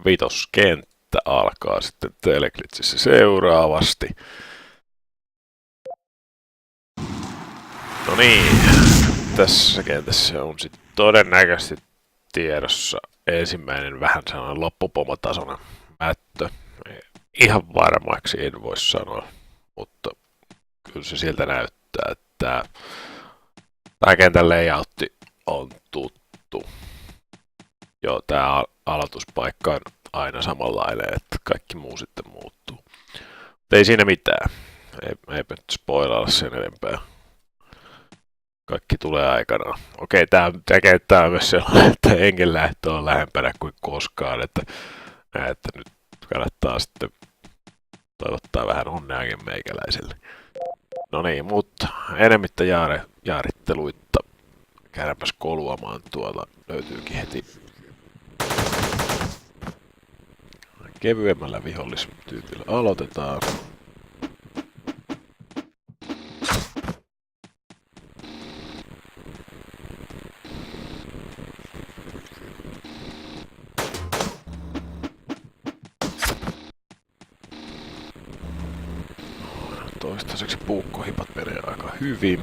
Vitoskenttä alkaa sitten Teleglitsissä seuraavasti. No niin, tässä kentässä on sitten todennäköisesti tiedossa ensimmäinen vähän sellainen loppupomatasoinen mättö. Ihan varmaksi en voi sanoa, mutta kyllä se siltä näyttää, että tämä kentän layoutti on tuttu. Joo, tämä aloituspaikka on aina samanlainen, että kaikki muu sitten muuttuu. Mutta ei siinä mitään. Ei nyt spoilata sen enempää. Kaikki tulee aikanaan. Okei, tämä kenttä on myös sellainen, että hengenlähtö on lähempänä kuin koskaan, että nyt kannattaa sitten toivottaa vähän onneakin meikäläiselle. No niin, mutta enemmittä jaaritteluitta käydäänpäs koluamaan tuolta. Löytyykin heti kevyemmällä vihollistyypillä. Aloitetaan. Toistaiseksi puukkohipat menee aika hyvin.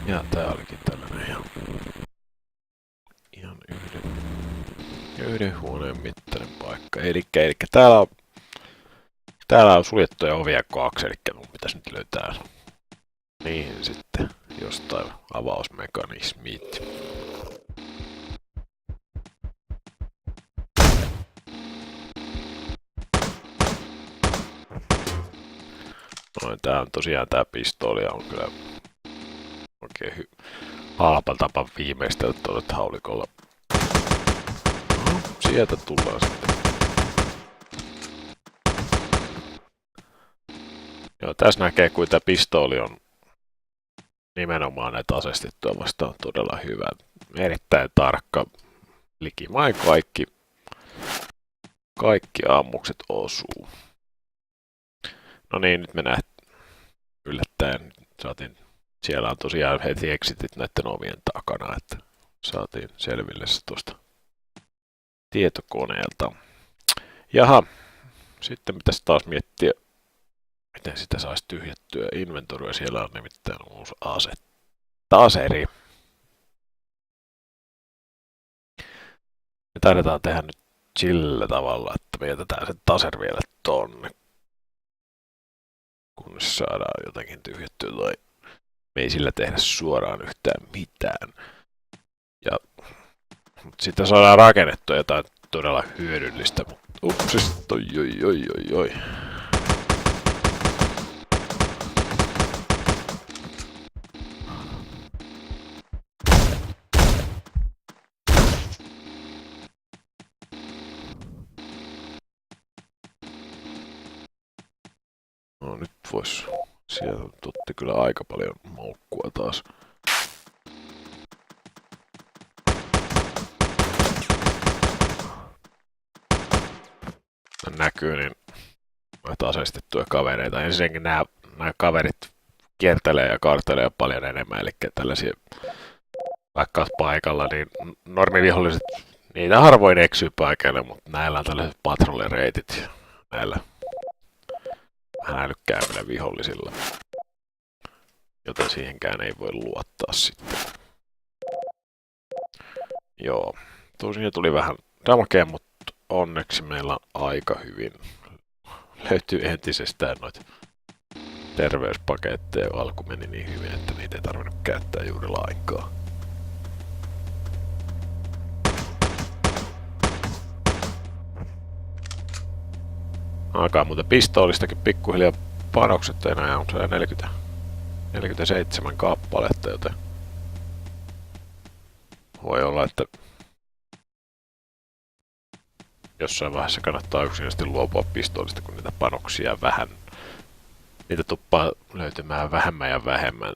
Ja tää olikin tällainen ihan yhden huoneen mittainen paikka. Elikkä täällä on suljettuja ovia 2, eli mun pitäisi nyt löytää niihin sitten jostain avausmekanismit. Noin, tää on tosiaan tää pistooli on kyllä oikein halpa tapa viimeistellä tuolla haulikolla. No, sieltä tullaan sitten. Joo, tässä näkee, kun tämä pistooli on nimenomaan näitä asestettua vastaan todella hyvä. Erittäin tarkka. Likimain kaikki ammukset osuu. No niin, nyt me yllättäen saatiin. Siellä on tosiaan heti exitit näiden ovien takana, että saatiin selville se tuosta tietokoneelta. Jaha, sitten pitäisi taas miettiä, miten sitä saisi tyhjättyä inventoria. Siellä on nimittäin uusi ase. Taseri. Me taidetaan tehdä nyt sillä tavalla, että me jätetään sen taser vielä tonne. Kunnes saadaan jotakin tyhjättyä tai me ei sillä tehdä suoraan yhtään mitään. Mutta sitten saadaan rakennettua jotain todella hyödyllistä. Upsis, oi. No nyt vois. Siellä tuotti kyllä aika paljon moukkua taas. Näkyy niin noita aseistettuja kavereita. Ensinnäkin nämä kaverit kiertelee ja kaartelee paljon enemmän, eli tällaisia vaikka paikalla, niin normiviholliset, niitä harvoin eksyy paikalle, mutta näillä on tällaiset patrollireitit näillä vähän älykkäämmillä vihollisilla, joten siihenkään ei voi luottaa sitten. Joo, tosiaan tuli vähän damagea, mutta onneksi meillä on aika hyvin. Löytyy entisestään noita terveyspaketteja. Alku meni niin hyvin, että niitä ei tarvinnut käyttää juuri lainkaan. Alkaa muuten pistoolistakin pikkuhiljaa panokset enää on 47 kappaletta, joten voi olla, että jossain vaiheessa kannattaa yksinkertaisesti luopua pistoolista, kun niitä panoksia vähän. Niitä tuppaa löytymään vähemmän ja vähemmän,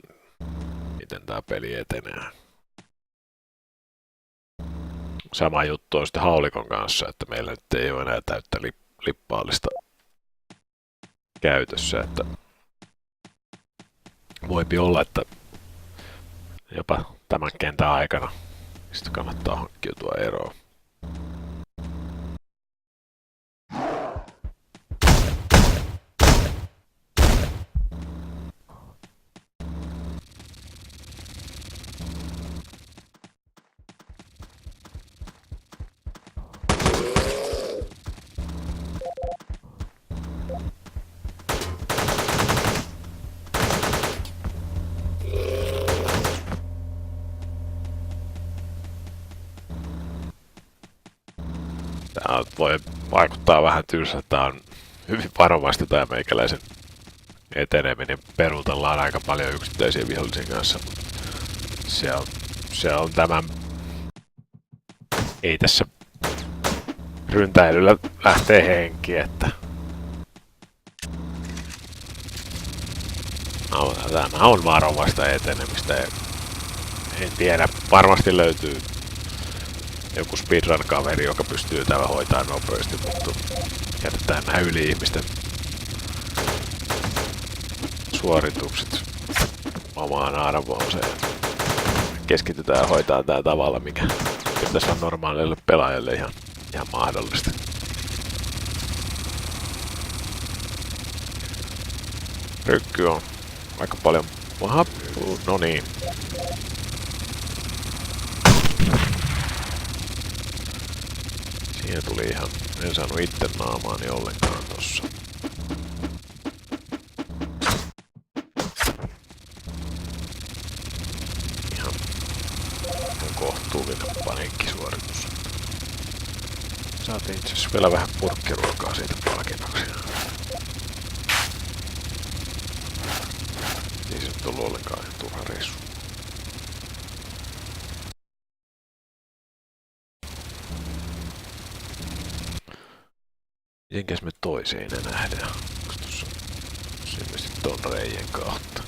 miten tää peli etenee. Sama juttu on sitten haulikon kanssa, että meillä nyt ei ole enää täyttä lippaallista käytössä, että voipi olla, että jopa tämän kentän aikana mistä kannattaa hankkiutua eroon. Tämä voi vaikuttaa vähän tylsältä. Tämä on hyvin varovasti tämä meikäläisen eteneminen. Peruutellaan aika paljon yksittäisiä vihollisen kanssa, mutta se on tämän... Ei tässä ryntäilyllä lähtee henki, että... Tämä on varovaista etenemistä. En tiedä, varmasti löytyy joku speedrun-kaveri, joka pystyy tällä hoitaa nopeasti, mutta jätetään nämä yli-ihmisten suoritukset omaan arvoonsa ja keskitytään hoitaa tää tavalla, mikä pitäisi olla normaalille pelaajalle ihan mahdollista. Rykky on aika paljon... Aha, no niin. Siihen tuli ihan... En saanut itse naamaani ollenkaan tossa. Ihan kohtuullinen paniikkisuoritus. Saatiin itse asiassa vielä vähän purkkiruokaa siitä palkinnoksi. Ei se nyt ollut ollenkaan ihan turha reissu. Mitenkäs me toiseen nähdään? Onko tuossa ilmeisesti ton reijän kautta?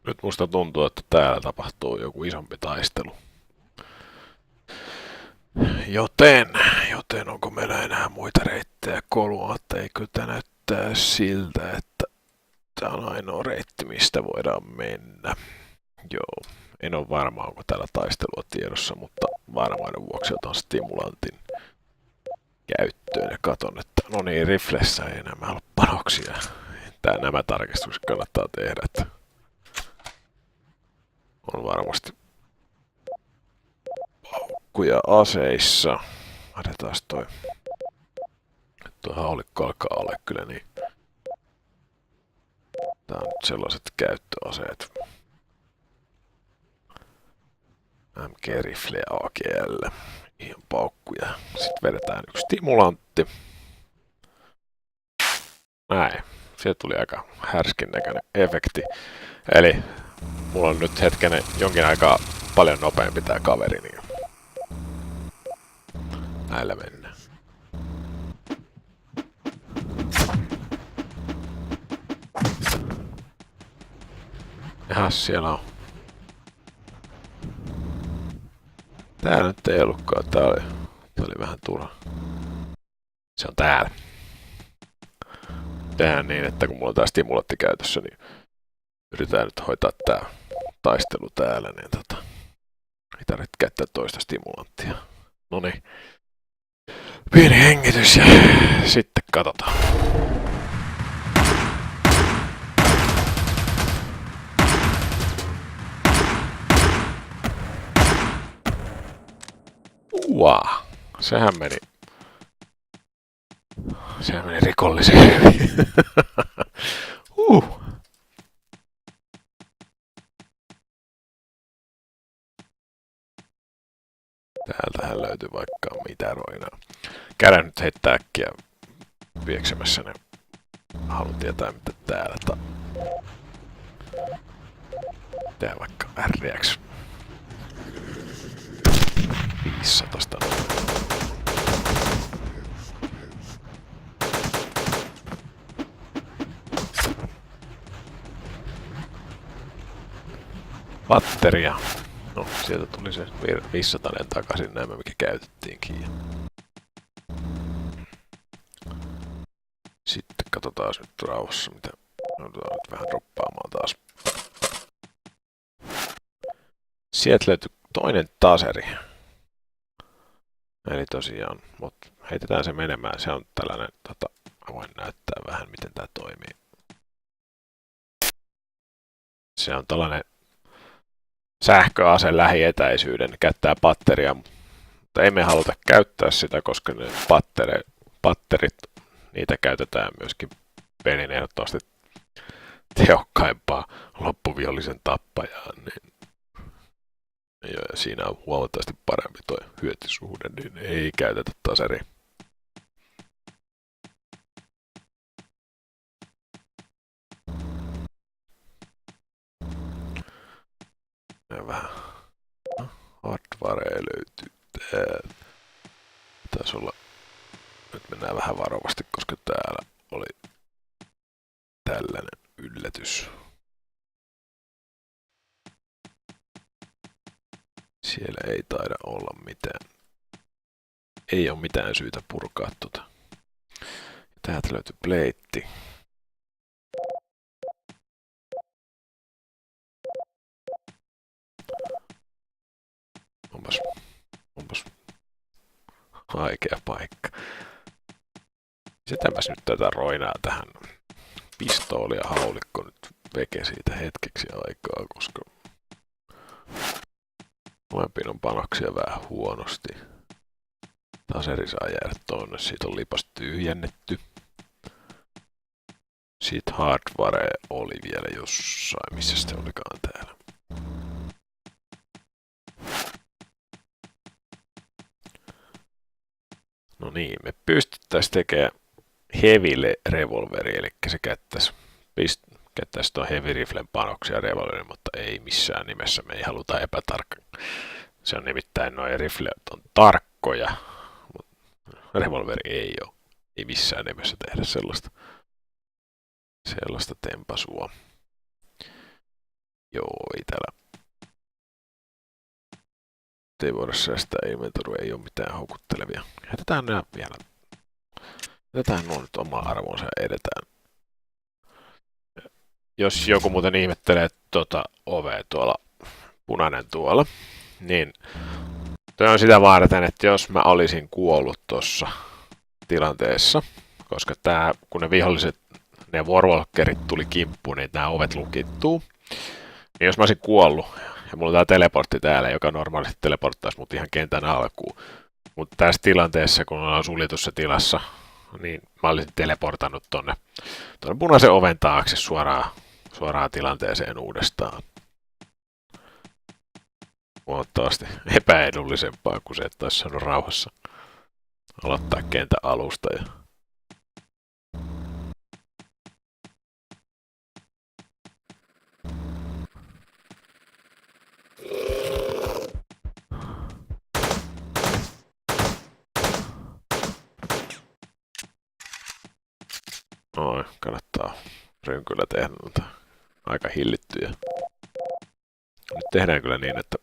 Nyt musta tuntuu, että täällä tapahtuu joku isompi taistelu. Joten onko meillä enää muita reittejä koluatta? Eikö tää näyttää siltä, että tää on ainoa reitti, mistä voidaan mennä. Joo, en ole varma, onko täällä taistelua tiedossa, mutta varmuuden vuoksi otan stimulantin käyttöön ja katon, että no niin, riflessä ei enää ole panoksia. Nämä tarkistukset kannattaa tehdä, että on varmasti paukkuja aseissa. Laitetaan toi. Tuo haulikko alkaa olla kyllä niin. Tää on nyt sellaiset käyttöaseet. MG-rifle ja AGL. Ihan paukkuja. Sitten vedetään yksi stimulantti. Näin. Sieltä tuli aika härskin näköinen efekti. Eli mulla on nyt hetkenen jonkin aikaa paljon nopeampi tää kaveri, niin näillä mennään. Jahas, siellä on. Tää nyt ei ollutkaan, tää oli vähän turha. Se on täällä. Tehdään niin, että kun mulla on tää stimulatti käytössä, niin yritetään nyt hoitaa tää taistelu täällä, niin ei tarvitse käyttää toista stimulanttia. Noniin. Pieni hengitys ja sitten katsotaan. Sehän meni rikollisen hyvin. Täältähän löytyy vaikka mitä roinaa. Käydään nyt heittää äkkiä pieksemässä ne Haluan tietää mitä täällä tehdä vaikka RX 500. Batteria. No, sieltä tuli se 500 takaisin nämä, mikä käytettiinkin. Sitten katsotaan nyt rauhassa, mitä joudutaan nyt vähän droppaamaan taas. Sieltä löytyy toinen taseri. Eli tosiaan, mutta heitetään se menemään. Se on tällainen, voin näyttää vähän miten tää toimii. Se on tällainen sähköase lähietäisyyden, käyttää batteria, mutta emme haluta käyttää sitä, koska ne batterit, niitä käytetään myöskin pelin ehdottomasti tehokkaimpaa loppuvihollisen tappajaan, niin ja siinä on huomattavasti parempi tuo hyötysuhde, niin ei käytetä taseria. Ja vähän hardwarea löytyy täältä. Taisi olla, nyt mennään vähän varovasti, koska täällä oli tällainen yllätys. Siellä ei taida olla mitään. Ei ole mitään syytä purkaa tota. Täältä löytyy pleitti. Onpas haikea paikka. Sitäpäs nyt tätä roinaa tähän pistooli ja haulikko nyt veke siitä hetkeksi aikaa, koska molempiin on panoksia vähän huonosti. Taseri saa jäädä tonne, siitä on lipas tyhjennetty. Sitten hardware oli vielä jossain, missä se olikaan täällä. No niin, me pystyttäisiin tekemään heavy revolveri, eli se käyttäisi tuon heavy riflen panoksia revolverin, mutta ei missään nimessä, me ei haluta epätarkka. Se on nimittäin noin riflet on tarkkoja, mutta revolveri ei ole. Ei missään nimessä tehdä sellaista tempasua. Joo, ei täällä. Ei voida säästää inventory, ei ole mitään houkuttelevia. Jätetään nämä vielä. Jätetään nuo nyt omaa arvoonsa ja edetään. Jos joku muuten ihmettelee ovea tuolla, punainen tuolla, niin toi on sitä varten, että jos mä olisin kuollut tuossa tilanteessa, koska kun ne viholliset, ne warwalkerit tuli kimppuun, niin nämä ovet lukittuu. Niin jos mä olisin kuollut, ja mulla on tää teleportti täällä, joka normaalisti teleporttaisi mut ihan kentän alkuun. Mutta tässä tilanteessa, kun ollaan suljetussa tilassa, niin mä olisin teleportannut tonne punaisen oven taakse suoraan tilanteeseen uudestaan. Huomattavasti epäedullisempaa kuin se, että olisi saanut rauhassa aloittaa kentän alusta. Noin, kannattaa rynkyllä tehdä noita aika hillittyjä. Nyt tehdään kyllä niin, että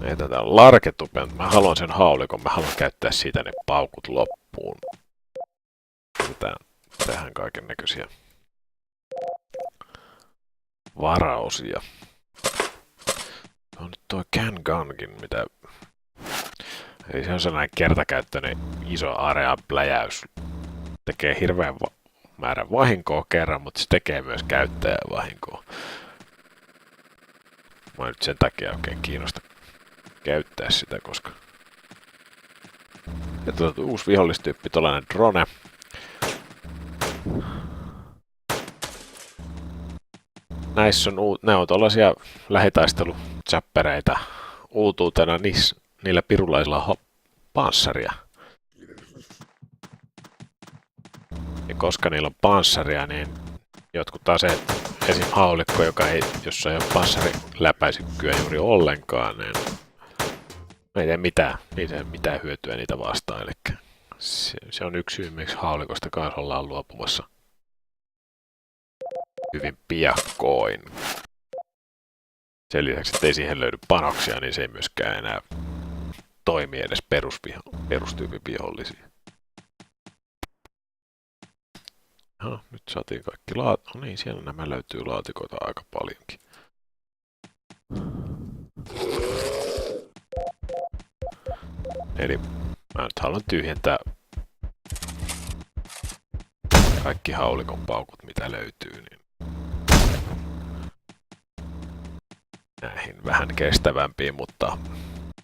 ei tätä on larketupea, mutta mä haluan sen haulikon, mä haluan käyttää siitä ne paukut loppuun. Tehdään kaiken näköisiä varausia. On nyt toi Can Gunkin, mitä. Eli se on sellainen kertakäyttöinen iso area pläjäys. Tekee hirveän määrän vahinkoa kerran, mutta se tekee myös käyttäjän vahinkoa. Mä nyt sen takia oikein kiinnosta käyttää sitä, koska. Ja uusi vihollistyyppi, tollainen drone. Näissä on ne on tollaisia lähitaisteluchappereita uutuutena niillä pirulaisilla panssaria. Ja koska niillä on panssaria, niin jotkut aseet, esim. Haulikko, jossa ei ole panssariläpäisykkyä juuri ollenkaan, niin ei tee mitään. Niitä ei ole mitään hyötyä niitä vastaan. Eli se on yksi syy, miksi haulikosta kanssa ollaan luopumassa hyvin piakkoin. Sen lisäksi, että ei siihen löydy panoksia, niin se ei myöskään enää toimi edes perustyypin vihollisia. Nyt saatiin kaikki no niin, siellä nämä löytyy laatikoita aika paljonkin. Eli mä nyt haluan tyhjentää kaikki haulikon paukut, mitä löytyy, niin näihin vähän kestävämpiin, mutta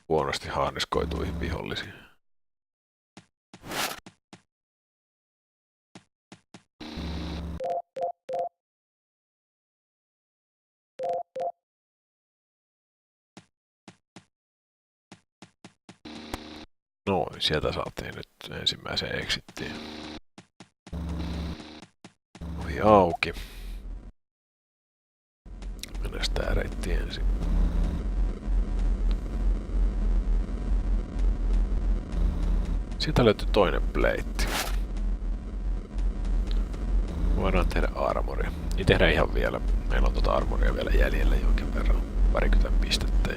huonosti haarniskoituihin vihollisiin. Noin, sieltä saatiin nyt ensimmäiseen exittiin. Ovi auki. Mennään tää reitti ensin. Siitä löytyy toinen pleitti. Voidaan tehdä armoria. Niin tehdään ihan vielä. Meillä on tuota armoria vielä jäljellä jonkin verran. Parikymmentä pistettä.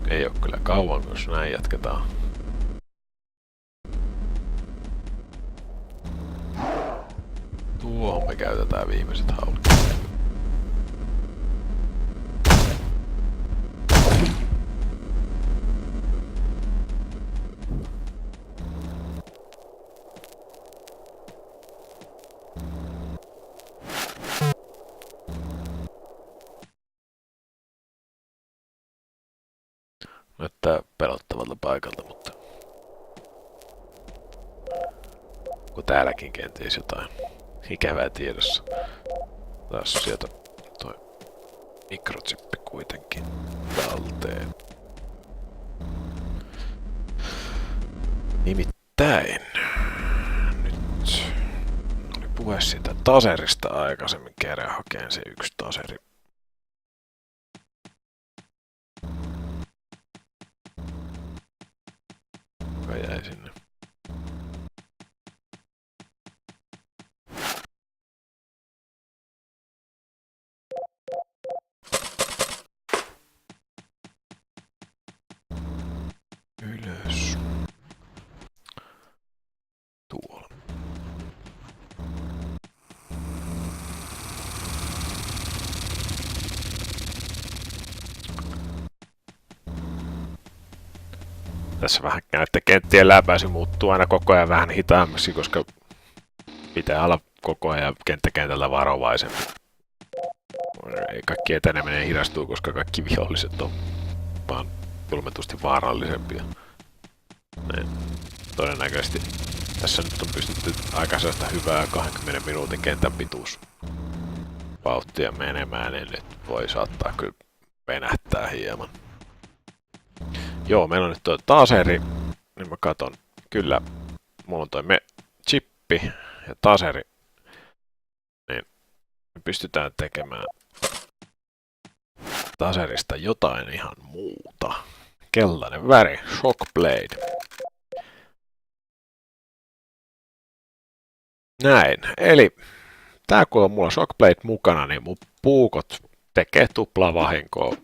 Ei oo kyllä kauan, jos näin jatketaan. Tuohon me käytetään viimeiset haulit. Näyttää pelottavalta paikalta, mutta kun täälläkin kenties jotain ikävää tiedossa. Taas sieltä toi mikrochippi kuitenkin talteen. Nimittäin nyt oli puhe siitä taserista aikaisemmin, kerran hakeen se yksi taseri. Joka jäi sinne. Ylös. Tuolla. Tässä vähän näette kenttien läpäisy muuttuu aina koko ajan vähän hitaammaksi, koska pitää olla koko ajan kenttäkentältä varovaisempi. Ei kaikki eteneminen hidastuu, koska kaikki viholliset on vaan julmetusti vaarallisempia. Näin. Todennäköisesti tässä nyt on pystytty aika sellaista hyvää 20 minuutin kentän pituus vauhtia menemään, niin nyt voi saattaa kyllä venähtää hieman. Joo, meillä on nyt tuo taseri, niin mä katon, kyllä, mulla on toi chippi ja taseri, niin me pystytään tekemään taserista jotain ihan muuta. Keltainen väri, Shockblade. Näin, eli tää kun on mulla Shockblade mukana, niin mun puukot tekee tuplaa vahinkoa.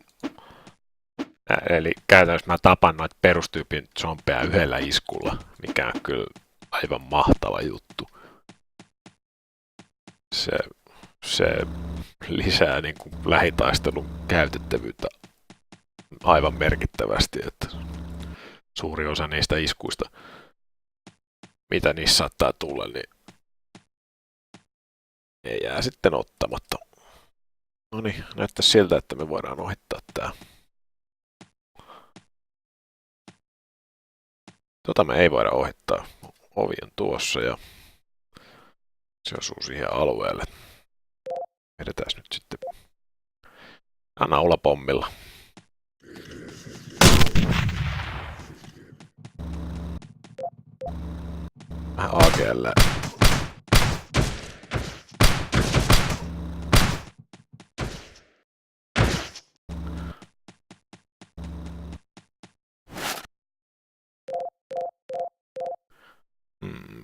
Eli käytännössä mä tapan noita perustyypin zombeja yhdellä iskulla, mikä on kyllä aivan mahtava juttu. Se lisää niin kuin lähitaistelun käytettävyyttä aivan merkittävästi, että suuri osa niistä iskuista, mitä niissä saattaa tulla, niin ei jää sitten ottamatta. Noniin, näyttää siltä, että me voidaan ohittaa tää. Tota me ei voida ohittaa. Ovi on tuossa ja se osuu siihen alueelle. Edetään nyt sitten naulapommilla. Vähän AGL.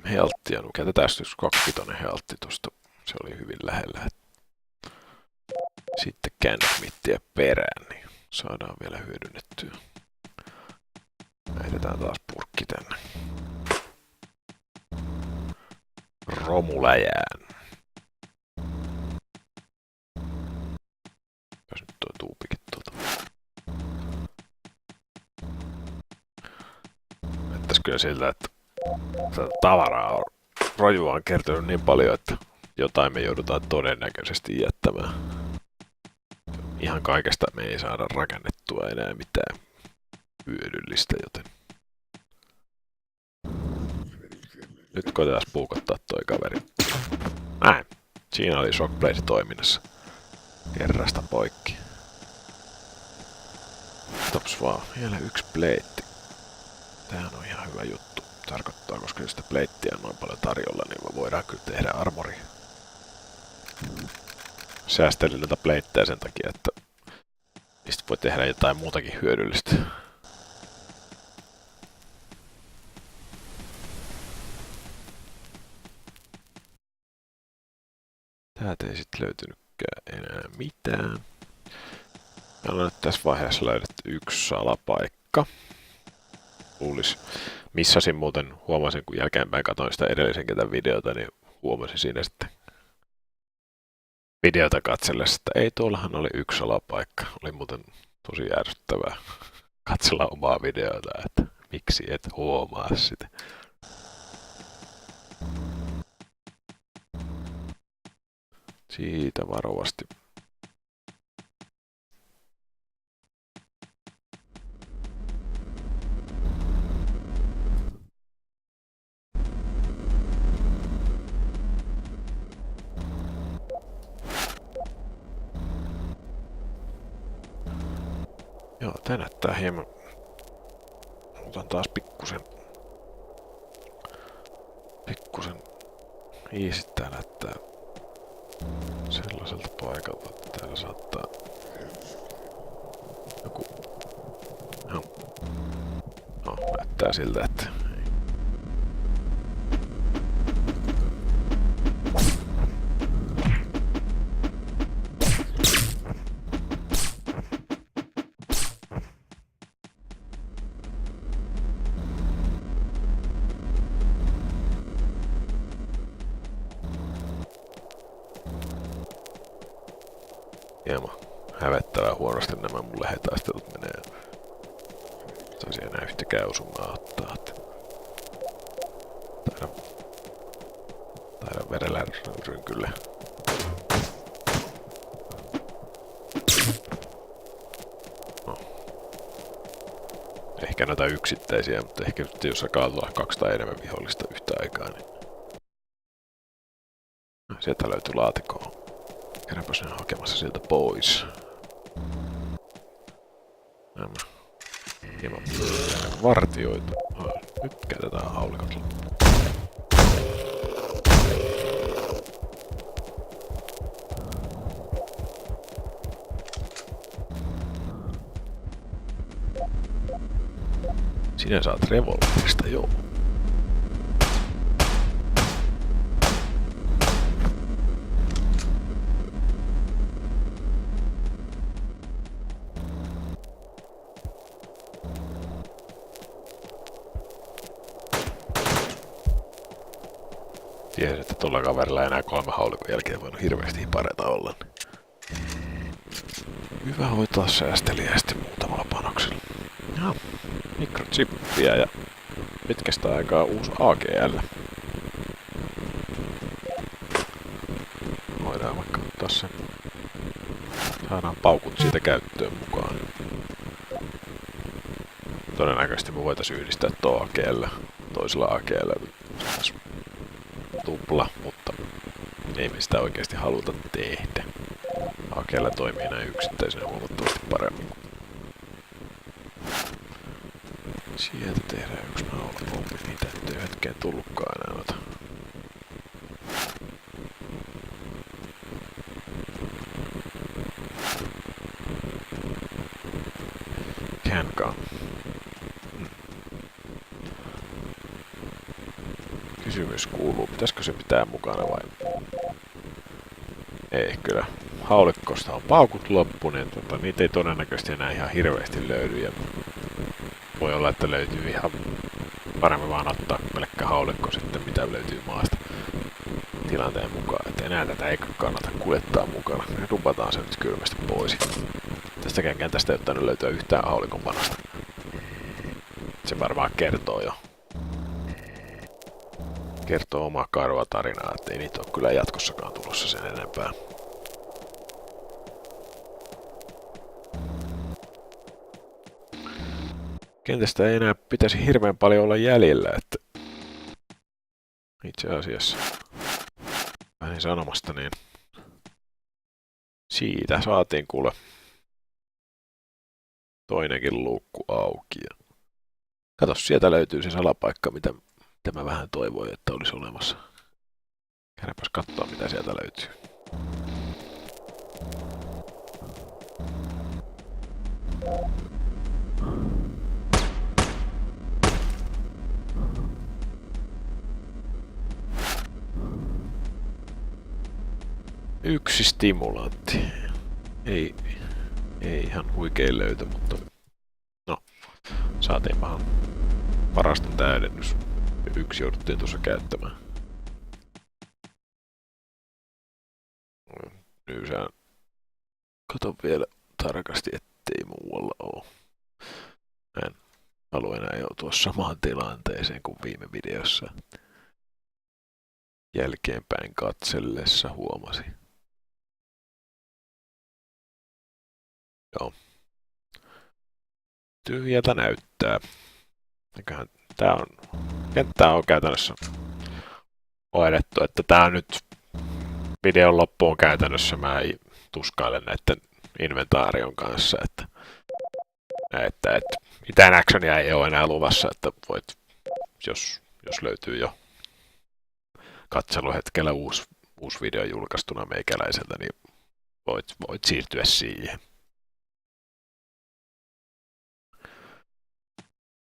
Helttiä nukeita. Tästä yksi 25 heltti tuosta. Se oli hyvin lähellä. Sitten käännösmittiä perään, niin saadaan vielä hyödynnettyä. Heitetään taas purkki tänne. Romuläjään. Jos nyt toi tuupikin tuolta. Näyttäis kyllä siltä, että tavaraa on rojua on kertynyt niin paljon, että jotain me joudutaan todennäköisesti jättämään. Ihan kaikesta me ei saada rakennettua enää mitään hyödyllistä, joten nyt koitetaan puukottaa toi kaveri. Näin. Siinä oli Shockblade toiminnassa. Kerrasta poikki. Tops vaan. Vielä yksi pleitti. Tämähän on ihan hyvä juttu. Tarkoittaa, koska sitä pleittiä on noin paljon tarjolla, niin me voidaan kyllä tehdä armori. Säästelin näitä pleittejä sen takia, että niistä voi tehdä jotain muutakin hyödyllistä. Täältä ei sitten löytynytkään enää mitään. Me ollaan nyt tässä vaiheessa löydetty yksi salapaikka. Luulis. Missasin muuten, huomasin kun jälkeenpäin katsoin sitä edellisen ketän videota, niin huomasin siinä sitten videota katsellessa, että ei tuollahan oli yksi salapaikka. Oli muuten tosi järsyttävää katsella omaa videota, että miksi et huomaa sitä. Siitä varovasti. Joo, tää näyttää hieman. Otan taas pikkusen iisittää näyttää sellaiselta paikalta, että täällä saattaa joku. No, näyttää siltä, että hieman hävettävää huonosti nämä mun lähetaistelut menee. Saisi enää yhtäkään osumaa ottaa. Taidan verellä rynkylle. No. Ehkä näitä yksittäisiä, mutta ehkä nyt jos alkaa tulla 2 tai enemmän vihollista yhtä aikaa, niin sieltä löytyy laatikkoa. Käydäänpäs ne hakemassa sieltä pois. Nämä hieman vartioita. Nyt käytetään haulikot. Sinä saat revolverista, joo. Tiesin, että tuolla kaverilla ei enää 3 haulikon jälkeen voinut hirveästi hipareita olla. Hyvä hoitaa säästeliästi muutamalla panoksella. Joo, mikrochippiä ja pitkästä aikaa uusi AGL. Voidaan vaikka ottaa sen. Saadaan paukut siitä käyttöön mukaan. Todennäköisesti me voitaisiin yhdistää tuo AGL toisella AGL. Tupla, mutta ei me sitä oikeasti haluta tehdä. Hakella toimii näin yksittäisenä huomattavasti paremmin. Sieltä tehdään yksi naulapommi, niitä nyt ei hetkeen tullutkaan enää noita. Handgun. Kysymys kuuluu, pitäisikö se pitää mukana vai? Ei kyllä. Haulikkosta on paukut loppu, niin niitä ei todennäköisesti enää ihan hirveästi löydy. Ja voi olla, että löytyy ihan paremmin vaan ottaa pelkkä haulikko sitten, mitä löytyy maasta tilanteen mukaan. Että enää tätä ei kannata kuljettaa mukana. Me rupataan se nyt kylmästi pois. Tästäkään kentästä ei ottanut löytyä yhtään haulikon panasta. Se varmaan kertoo jo. Kertoo omaa karua tarinaa, ettei niitä ole kyllä jatkossakaan tulossa sen enempää. Kentästä ei enää pitäisi hirveän paljon olla jäljellä, että itse asiassa vähän sanomasta, niin siitä saatiin kuule toinenkin luukku auki. Kato, sieltä löytyy se salapaikka, mitä mä vähän toivoin, että olisi olemassa. Käydäpäs katsoa, mitä sieltä löytyy. Yksi stimulantti. Ei ihan huikein löytö, mutta no, saatiin vähän varaston täydennys. Yksi jouduttiin tuossa käyttämään. Nyysään. Kato vielä tarkasti, ettei muualla oo. Mä en halua enää joutua samaan tilanteeseen kuin viime videossa. Jälkeenpäin katsellessa huomasin. Joo. Tyhjältä näyttää. Eiköhän tää on... Kenttää on käytännössä hoidettu, että tää on nyt videon loppuun käytännössä. Mä tuskailen näiden inventaarion kanssa, että mitään actionia ei ole enää luvassa, että voit, jos löytyy jo katseluhetkellä uusi video julkaistuna meikäläiseltä, niin voit siirtyä siihen.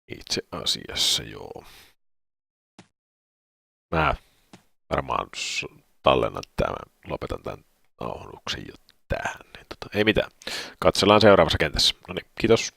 Itse asiassa joo. Mä varmaan tallennan tämän, lopetan tämän nauhoituksen jo tähän. Niin ei mitään. Katsellaan seuraavassa kentässä. No niin, kiitos.